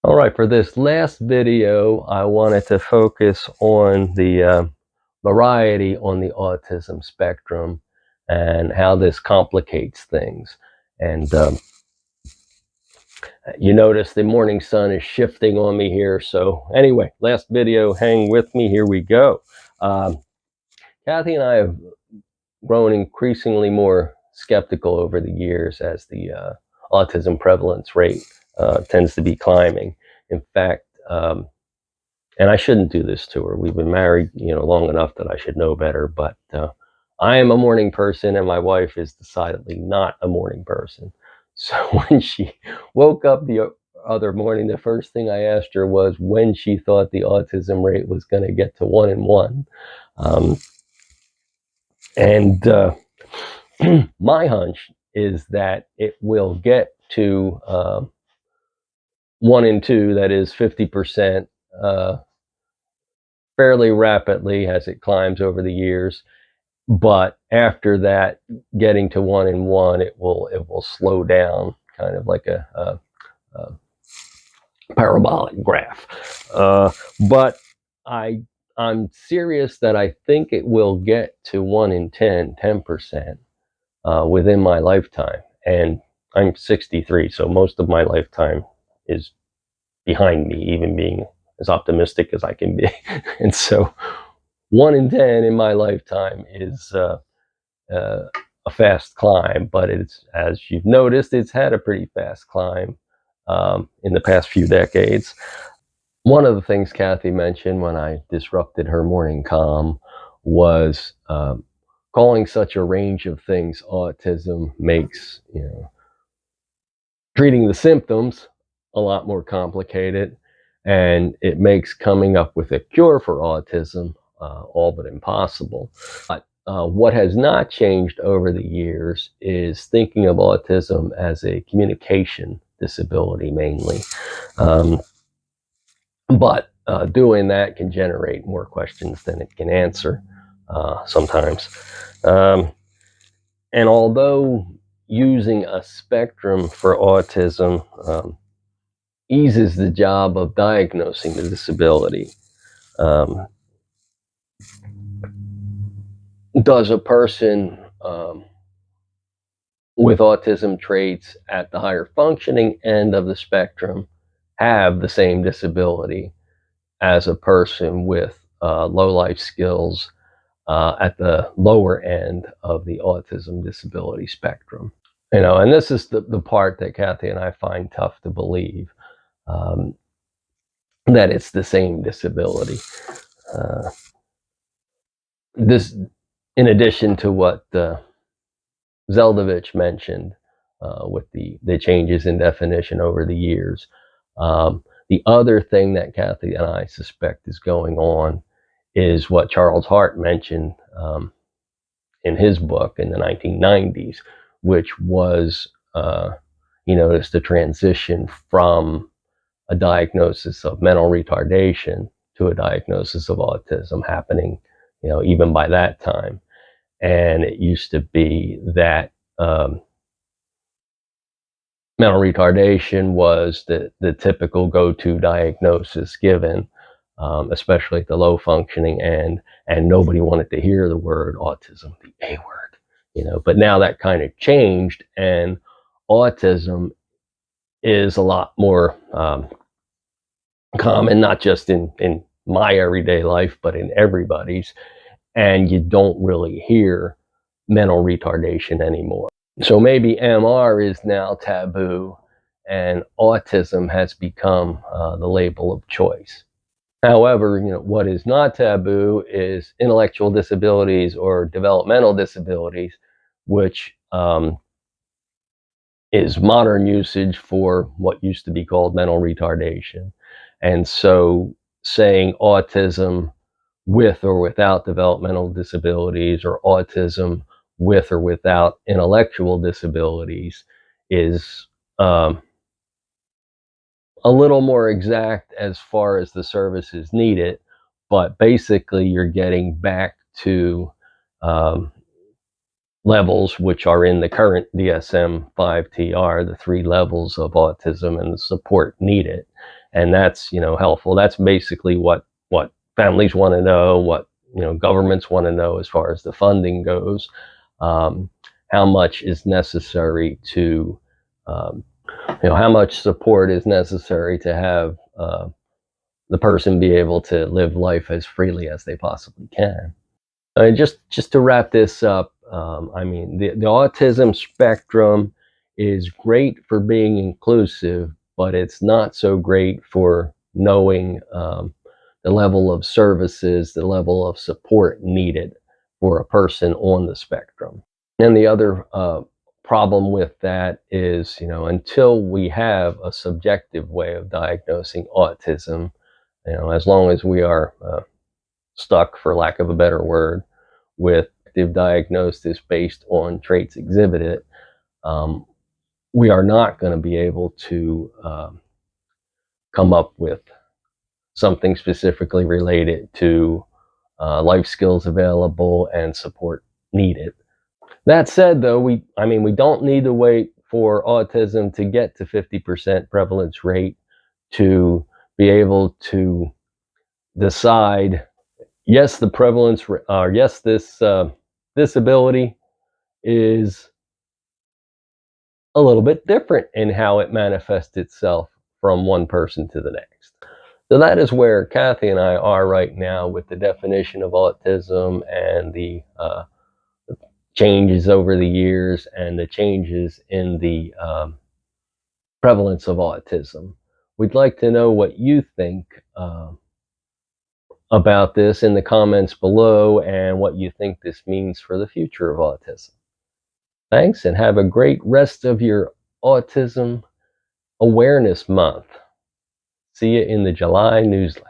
All right, for this last video, I wanted to focus on the variety on the autism spectrum and how this complicates things. And you notice the morning sun is shifting on me here. So anyway, last video, hang with me. Here we go. Kathy and I have grown increasingly more skeptical over the years as the autism prevalence rate tends to be climbing. In fact, and I shouldn't do this to her. We've been married, long enough that I should know better. But I am a morning person, and my wife is decidedly not a morning person. So when she woke up the other morning, the first thing I asked her was when she thought the autism rate was going to get to 1 in 1. And my hunch is that it will get to 1 in 2, that is 50%. Fairly rapidly as it climbs over the years, but after that, getting to 1 in 1, it will slow down, kind of like a parabolic graph. But I'm serious that I think it will get to 1 in 10% within my lifetime, and I'm 63, so most of my lifetime is behind me, even being as optimistic as I can be. And so 1 in 10 in my lifetime is a fast climb, but it's, as you've noticed, it's had a pretty fast climb in the past few decades. One of the things Kathy mentioned when I disrupted her morning calm was calling such a range of things autism makes, treating the symptoms a lot more complicated, and it makes coming up with a cure for autism all but impossible. But what has not changed over the years is thinking of autism as a communication disability mainly. But doing that can generate more questions than it can answer sometimes. And although using a spectrum for autism eases the job of diagnosing the disability, does a person with autism traits at the higher functioning end of the spectrum have the same disability as a person with low life skills at the lower end of the autism disability spectrum? And this is the part that Kathy and I find tough to believe, that it's the same disability. This, in addition to what Zeldovich mentioned with the changes in definition over the years. The other thing that Kathy and I suspect is going on is what Charles Hart mentioned in his book in the 1990s, which was, he noticed a transition from a diagnosis of mental retardation to a diagnosis of autism happening, even by that time. And it used to be that mental retardation was the typical go-to diagnosis given, especially at the low functioning end, and nobody wanted to hear the word autism, the A word, but now that kind of changed, and autism is a lot more common, not just in my everyday life, but in everybody's, and you don't really hear mental retardation anymore. So maybe MR is now taboo, and autism has become the label of choice. However, what is not taboo is intellectual disabilities or developmental disabilities, which is modern usage for what used to be called mental retardation. And so saying autism with or without developmental disabilities, or autism with or without intellectual disabilities, is a little more exact as far as the services needed, but basically you're getting back to levels which are in the current DSM-5-TR, the 3 levels of autism and the support needed. and that's, helpful. That's basically what families want to know, what governments want to know as far as the funding goes. Um, how much is necessary to um, how much support is necessary to have the person be able to live life as freely as they possibly can. Just to wrap this up, I mean, the autism spectrum is great for being inclusive, but it's not so great for knowing the level of services, the level of support needed for a person on the spectrum. And the other problem with that is, until we have a subjective way of diagnosing autism, as long as we are stuck, for lack of a better word, with diagnosis based on traits exhibited, um, we are not going to be able to come up with something specifically related to life skills available and support needed. That said, though, we don't need to wait for autism to get to 50% prevalence rate to be able to decide, yes, the prevalence, or yes, this disability is a little bit different in how it manifests itself from one person to the next. So that is where Kathy and I are right now with the definition of autism and the changes over the years and the changes in the prevalence of autism. We'd like to know what you think about this in the comments below and what you think this means for the future of autism. Thanks, and have a great rest of your Autism Awareness Month. See you in the July newsletter.